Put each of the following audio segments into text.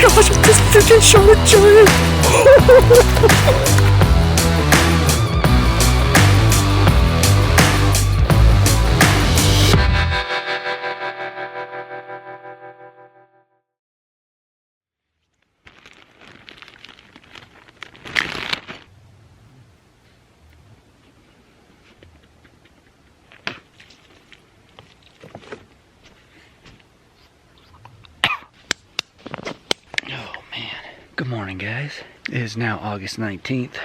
gosh, I just freaking shot a giant! Good morning, guys. It is now August 19th.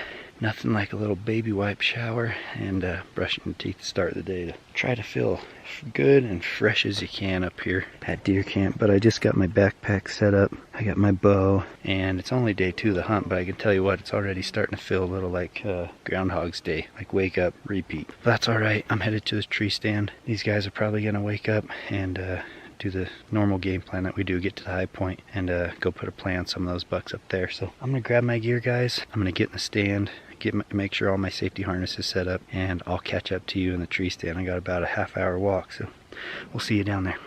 Nothing like a little baby wipe shower and brushing your teeth to start the day to try to feel good and fresh as you can up here at deer camp. But I just got my backpack set up. I got my bow, and it's only day 2 of the hunt, but I can tell you what, it's already starting to feel a little like Groundhog's Day, like wake up, repeat. But that's all right. I'm headed to this tree stand. These guys are probably gonna wake up and do the normal game plan that we do, get to the high point and go put a play on some of those bucks up there. So I'm gonna grab my gear, guys. I'm gonna get in the stand, make sure all my safety harness is set up, and I'll catch up to you in the tree stand. I got about a half-hour walk, so we'll see you down there.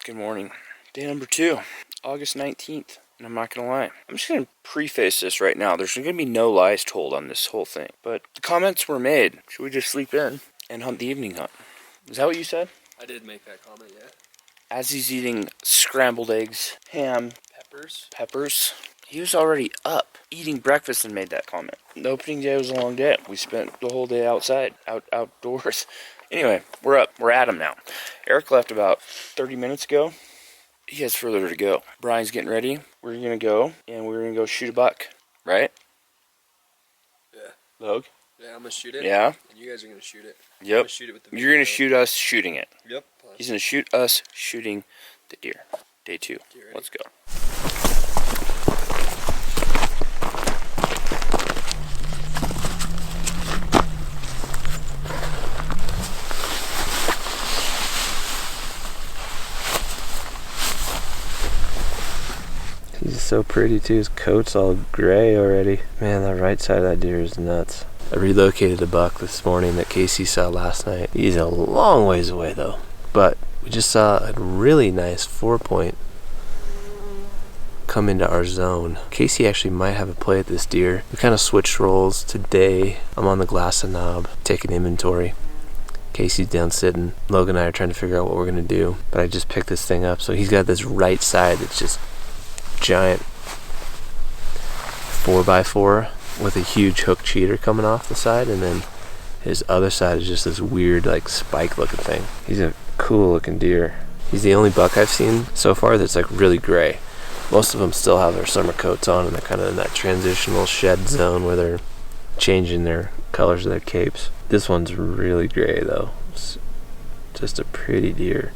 Good morning. Day number 2, August 19th. And I'm not gonna lie, I'm just gonna preface this right now. There's gonna be no lies told on this whole thing, but the comments were made. Should we just sleep in and hunt the evening hunt? Is that what you said? I did make that comment, yeah. As he's eating scrambled eggs, ham, peppers, he was already up eating breakfast and made that comment. The opening day was a long day. We spent the whole day outside, outdoors. Anyway, we're up. We're at him now. Eric left about 30 minutes ago. He has further to go. Brian's getting ready. We're going to go, and we're going to go shoot a buck. Right? Yeah. Logue? Yeah, I'm going to shoot it. Yeah. And you guys are going to shoot it. Yep. I'm gonna shoot it with the You're going to shoot us shooting it. Yep. He's going to shoot us shooting the deer. Day 2. Let's go. He's so pretty too, his coat's all gray already. Man, that right side of that deer is nuts. I relocated a buck this morning that Casey saw last night. He's a long ways away though. But we just saw a really nice 4-point come into our zone. Casey actually might have a play at this deer. We kind of switched roles today. I'm on the glass and knob, taking inventory. Casey's down sitting. Logan and I are trying to figure out what we're gonna do. But I just picked this thing up. So he's got this right side that's just giant 4x4 with a huge hook cheater coming off the side, and then his other side is just this weird like spike looking thing. He's a cool looking deer. He's the only buck I've seen so far that's like really gray. Most of them still have their summer coats on, and they're kind of in that transitional shed zone where they're changing their colors of their capes. This one's really gray though. It's just a pretty deer.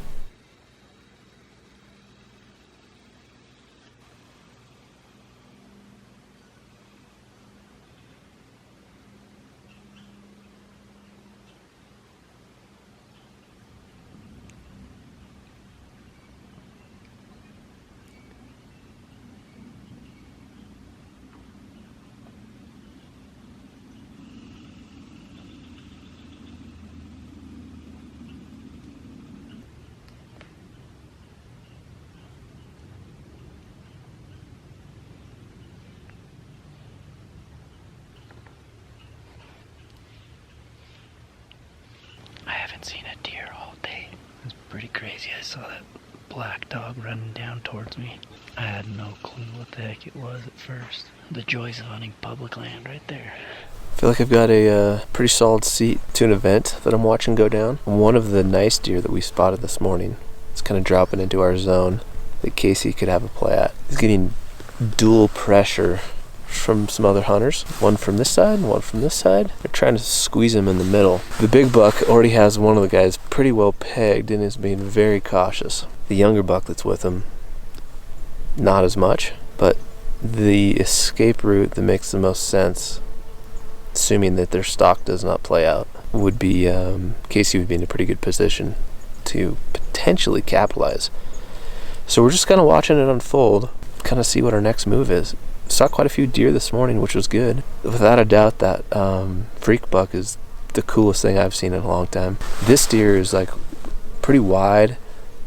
Seen a deer all day. It's pretty crazy. I saw that black dog running down towards me. I had no clue what the heck it was at first. The joys of hunting public land right there. I feel like I've got a pretty solid seat to an event that I'm watching go down. One of the nice deer that we spotted this morning is kind of dropping into our zone that Casey could have a play at. He's getting dual pressure from some other hunters, one from this side and one from this side. They're trying to squeeze him in the middle. The big buck already has one of the guys pretty well pegged and is being very cautious. The younger buck that's with him, not as much, but the escape route that makes the most sense, assuming that their stock does not play out, would be Casey would be in a pretty good position to potentially capitalize. So we're just kind of watching it unfold, kind of see what our next move is. Saw quite a few deer this morning, which was good. Without a doubt, that freak buck is the coolest thing I've seen in a long time. This deer is like pretty wide,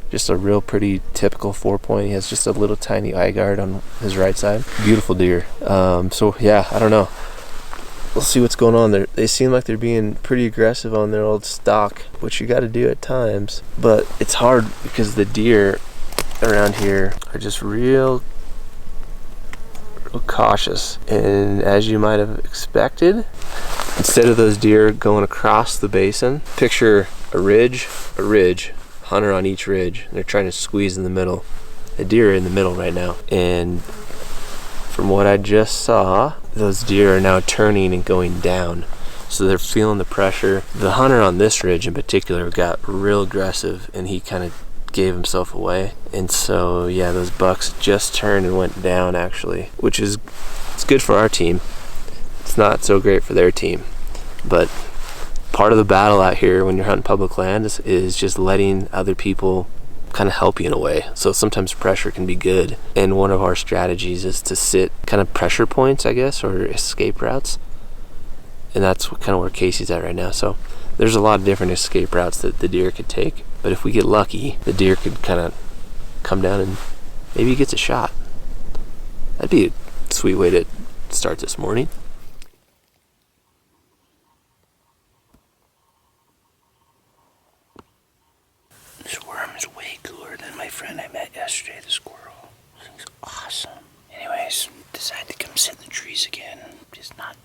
Just a real pretty typical 4-point. He has just a little tiny eye guard on his right side. Beautiful deer. So yeah, I don't know. We'll see what's going on there. They seem like they're being pretty aggressive on their old stock, which you got to do at times. But it's hard because the deer around here are just real cautious. And as you might have expected, instead of those deer going across the basin, picture a ridge, hunter on each ridge. They're trying to squeeze in the middle. The deer are in the middle right now. And from what I just saw, those deer are now turning and going down. So they're feeling the pressure. The hunter on this ridge in particular got real aggressive, and he kind of gave himself away. And so yeah, those bucks just turned and went down actually, which is, it's good for our team. It's not so great for their team. But part of the battle out here when you're hunting public land is just letting other people kind of help you in a way. So sometimes pressure can be good, and one of our strategies is to sit kind of pressure points, I guess, or escape routes, and that's kind of where Casey's at right now. So there's a lot of different escape routes that the deer could take, but if we get lucky, the deer could kind of come down and maybe he gets a shot. That'd be a sweet way to start this morning. This worm is way cooler than my friend I met yesterday, the squirrel. This thing's awesome. Anyways, decided to come sit in the trees again. Just not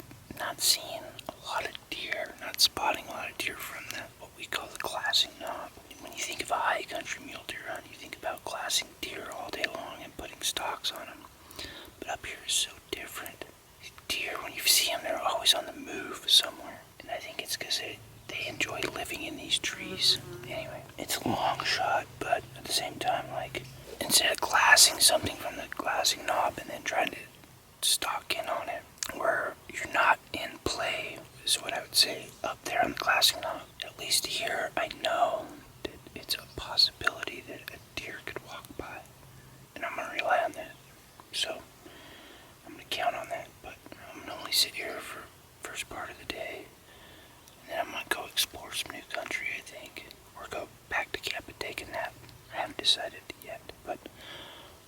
seeing a lot of deer, not spotting a lot of deer from what we call the glassing knob. When you think of a high country mule deer hunt, you think about glassing deer all day long and putting stalks on them. But up here is so different. These deer, when you see them, they're always on the move somewhere. And I think it's because they enjoy living in these trees. Anyway, it's a long shot, but at the same time, like, instead of glassing something from the glassing knob and then trying to stalk in on it, where you're not in play, is what I would say, up there on the glassing knob. At least here, I know that it's a possibility that a deer could walk by, and I'm going to rely on that. So, I'm going to count on that, but I'm going to only sit here for the first part of the day. And then I might go explore some new country, I think. Or go back to camp and take a nap. I haven't decided yet, but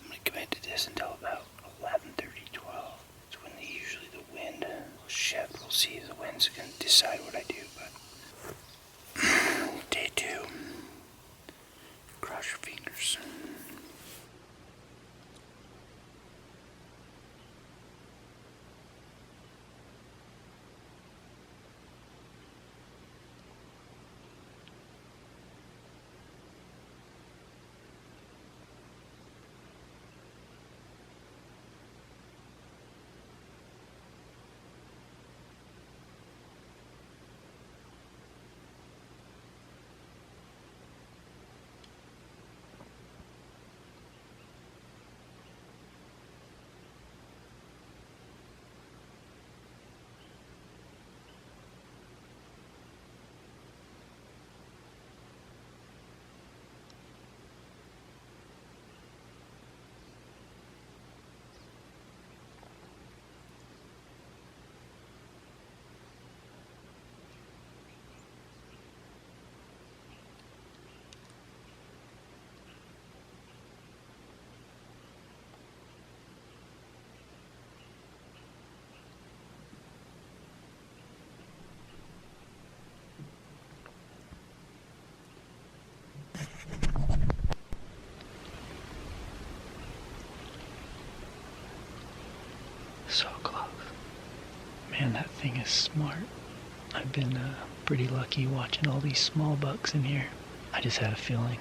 I'm going to commit to this until about 11:30, 12. It's when usually the wind will shift. We'll see if the wind's going to decide what I do, but day 2. Cross your fingers. So close. Man, that thing is smart. I've been pretty lucky watching all these small bucks in here. I just had a feeling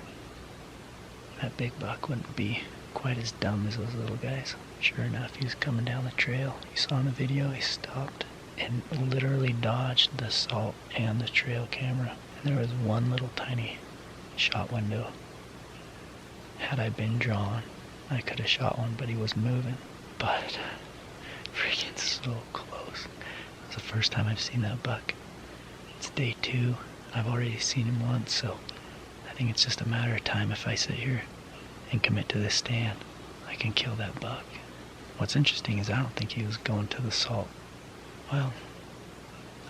that big buck wouldn't be quite as dumb as those little guys. Sure enough, he was coming down the trail. You saw in the video, he stopped and literally dodged the salt and the trail camera. And there was one little tiny shot window. Had I been drawn, I could have shot one, but he was moving. But freaking so close. It's the first time I've seen that buck. It's day 2. I've already seen him once, so I think it's just a matter of time. If I sit here and commit to this stand, I can kill that buck. What's interesting is I don't think he was going to the salt. Well,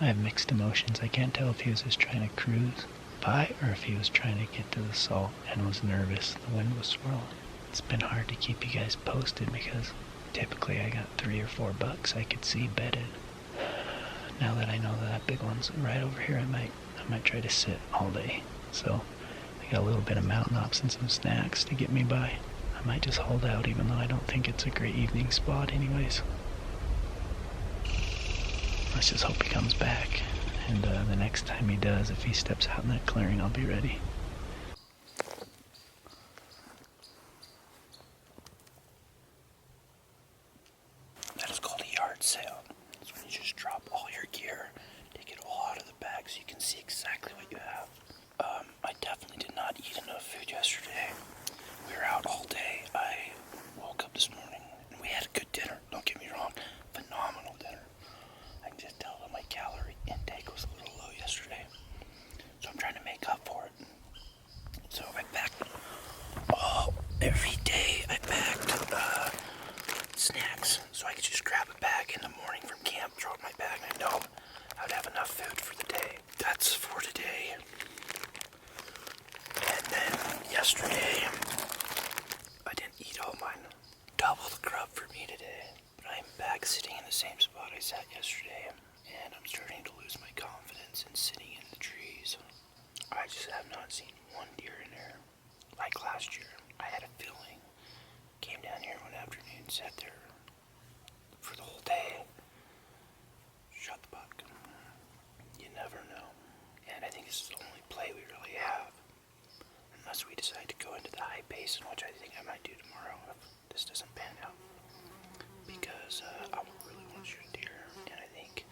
I have mixed emotions. I can't tell if he was just trying to cruise, pie or if he was trying to get to the salt and was nervous the wind was swirling. It's been hard to keep you guys posted because typically I got 3 or 4 bucks I could see bedded. Now that I know that big one's right over here, I might try to sit all day. So I got a little bit of mountain ops and some snacks to get me by. I might just hold out even though I don't think it's a great evening spot anyways. Let's just hope he comes back. And the next time he does, if he steps out in that clearing, I'll be ready. That is called a yard sale. It's when you just drop all your gear, take it all out of the bag so you can see exactly what you have. I definitely did not eat enough food yesterday. We were out all day. I woke up this morning and we had a good dinner. Don't get me wrong, phenomenal dinner. I can just tell that my calorie intake was a little low yesterday. So I'm trying to make up for it. So I packed every day I packed snacks so I could just grab a bag in the morning from camp, throw it in my bag, and I know I would have enough food for the day. That's for today. And then yesterday, I didn't eat all mine. Double the grub for me today. But I'm back sitting in the same spot I sat yesterday, and I'm starting to lose my confidence in sitting in the trees. I just have not seen one deer in there. Like last year, I had a feeling. Came down here one afternoon, sat there for the whole day. Shot the buck. You never know. And I think this is the only play we really have. Unless we decide to go into the high basin, which I think I might do tomorrow if this doesn't pan out. Because I really want to shoot deer. And I think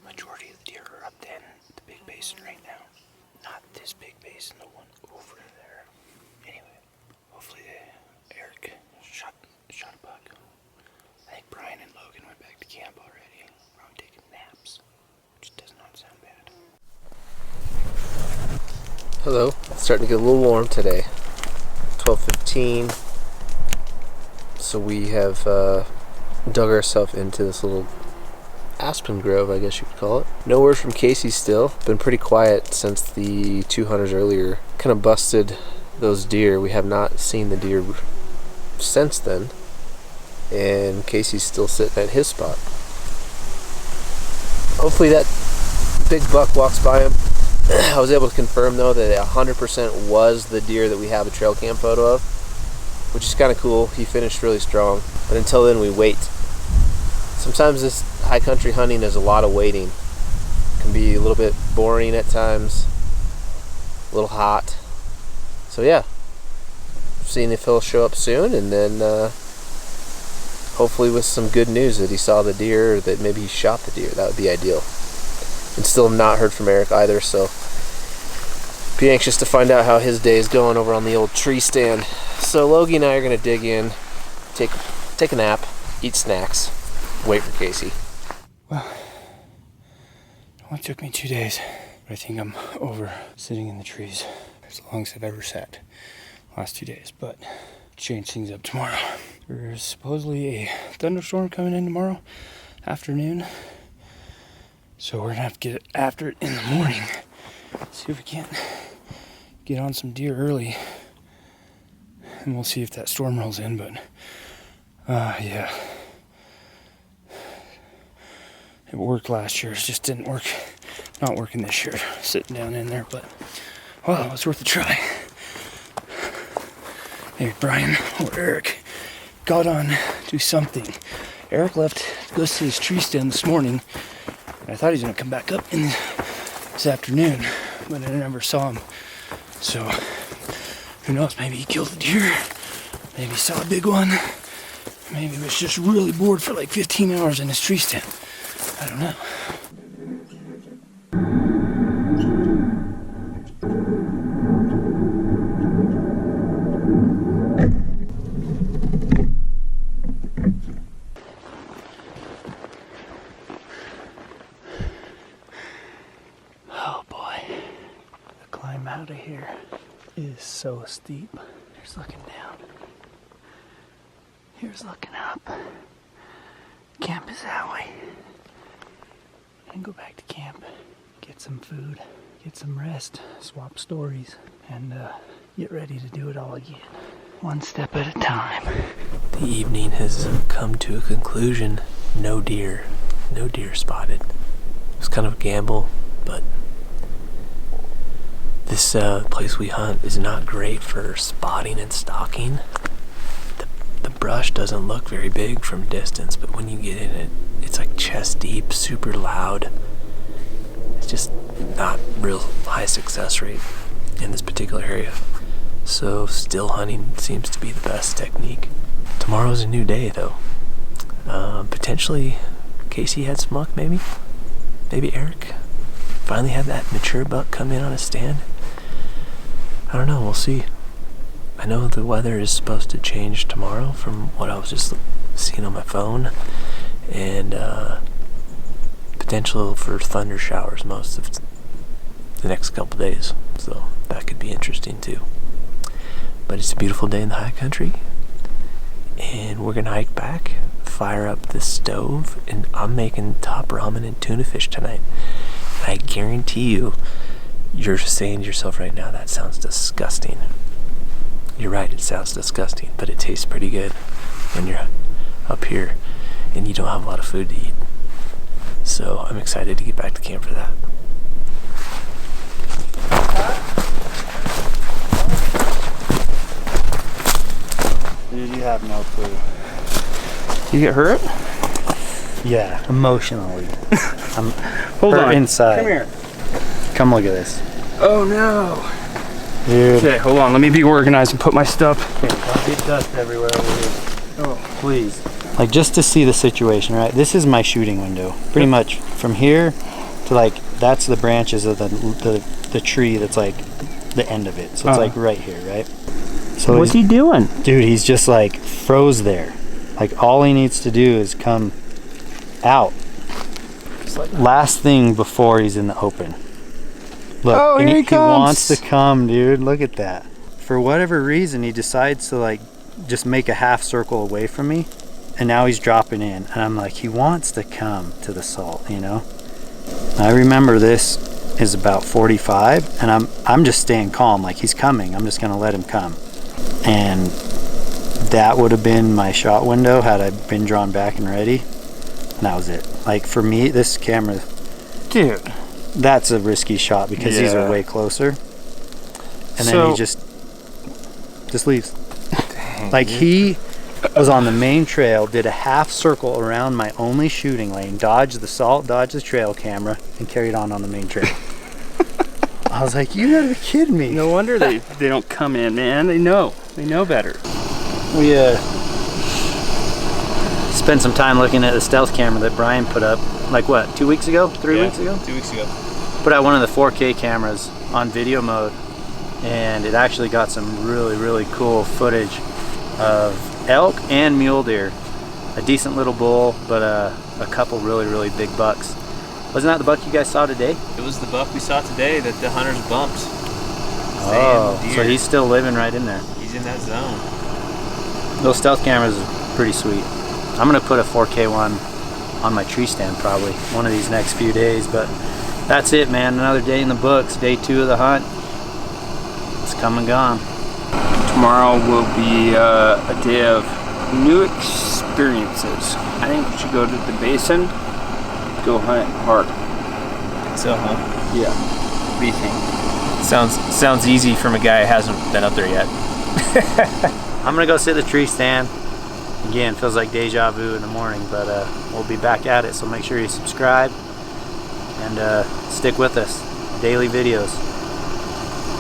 majority of the deer are up then the big basin right now. Not this big basin, the one over there. Anyway, hopefully Eric shot a buck. I think Brian and Logan went back to camp already. Probably taking naps, which does not sound bad. Hello. It's starting to get a little warm today. 12:15. So we have dug ourselves into this little aspen grove, I guess you could call it. No word from Casey still. Been pretty quiet since the 2 hunters earlier kind of busted those deer. We have not seen the deer since then. And Casey's still sitting at his spot. Hopefully that big buck walks by him. I was able to confirm though that 100% was the deer that we have a trail cam photo of, which is kind of cool. He finished really strong, but until then we wait. Sometimes this high country hunting is a lot of waiting. It can be a little bit boring at times, a little hot. So yeah, seeing if he'll show up soon, and then hopefully with some good news that he saw the deer, or that maybe he shot the deer. That would be ideal. And still have not heard from Eric either, so be anxious to find out how his day is going over on the old tree stand. So Logie and I are going to dig in, take a nap, eat snacks, wait for Casey. Well, it only took me 2 days, but I think I'm over sitting in the trees as long as I've ever sat last 2 days, but change things up tomorrow. There's supposedly a thunderstorm coming in tomorrow afternoon, so we're gonna have to get after it in the morning. See if we can't get on some deer early, and we'll see if that storm rolls in, but yeah. It worked last year, it just didn't work. Not working this year, sitting down in there, but well, it was worth a try. Maybe Brian or Eric got on, do something. Eric left to go see his tree stand this morning, and I thought he was gonna come back up in this afternoon, but I never saw him. So, who knows, maybe he killed a deer, maybe he saw a big one, maybe he was just really bored for like 15 hours in his tree stand. I don't know. Oh boy, the climb out of here is so steep. Here's looking down. Here's looking up. Camp is that way. And go back to camp, get some food, get some rest, swap stories, and get ready to do it all again. One step at a time. The evening has come to a conclusion. No deer spotted. It was kind of a gamble, but this place we hunt is not great for spotting and stalking. The brush doesn't look very big from distance, but when you get in it, it's like chest deep, super loud. It's just not real high success rate in this particular area. So still hunting seems to be the best technique. Tomorrow's a new day though. Potentially Casey had some luck, maybe Eric finally had that mature buck come in on a stand. I don't know, we'll see. I know the weather is supposed to change tomorrow from what I was just seeing on my phone, and potential for thunder showers most of the next couple days, so that could be interesting too. But it's a beautiful day in the high country, and we're gonna hike back, fire up the stove, and I'm making top ramen and tuna fish tonight. And I guarantee you're saying to yourself right now, that sounds disgusting. You're right, it sounds disgusting, but it tastes pretty good when you're up here and you don't have a lot of food to eat. So I'm excited to get back to camp for that. Dude, you have no clue. You get hurt? Yeah, emotionally. I'm Hold hurt on. inside. Come here. Come look at this. Oh no. Dude. Okay, hold on. Let me be organized and put my stuff. Okay, don't get dust everywhere over here. Oh, Please. Like, just to see the situation, right? This is my shooting window. Pretty much from here to, like, that's the branches of the tree that's, like, the end of it. So it's, like, right here, right? So what's he doing? Dude, he's just, like, froze there. Like, all he needs to do is come out. Last thing before he's in the open. Look, Oh, and here he he comes. wants to come, dude. Look at that. For whatever reason, he decides to, like, just make a half circle away from me, and now he's dropping in, and I'm like, he wants to come to the salt, you know. I remember this is about 45, and I'm just staying calm, like, he's coming. I'm just gonna let him come, and that would have been my shot window had I been drawn back and ready, and that was it. Like, for me, this camera, Dude. that's a risky shot because these are way closer, and then he just leaves. Like, he was on the main trail, did a half circle around my only shooting lane, dodged the salt, dodged the trail camera, and carried on the main trail. I was like, you gotta be kidding me. No wonder they don't come in, man. They know better. We spent some time looking at the stealth camera that Brian put up, like what, 2 weeks ago? 3 weeks ago? 2 weeks ago. Put out one of the 4K cameras on video mode, and it actually got some really, really cool footage of elk and mule deer. A decent little bull, but a couple really, really big bucks. Wasn't that the buck you guys saw today? It was the buck we saw today that the hunters bumped. Oh, so he's still living right in there. He's in that zone. Those stealth cameras are pretty sweet. I'm gonna put a 4K one on my tree stand probably one of these next few days, but that's it, man. Another day in the books. Day 2 of the hunt. It's come and gone. Tomorrow will be a day of new experiences. I think we should go to the basin, go hunt hard. So, huh? Yeah. What do you think? Sounds easy from a guy who hasn't been up there yet. I'm gonna go sit at the tree stand. Again, feels like deja vu in the morning, but we'll be back at it, so make sure you subscribe and stick with us. Daily videos.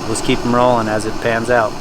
Let's keep them rolling as it pans out.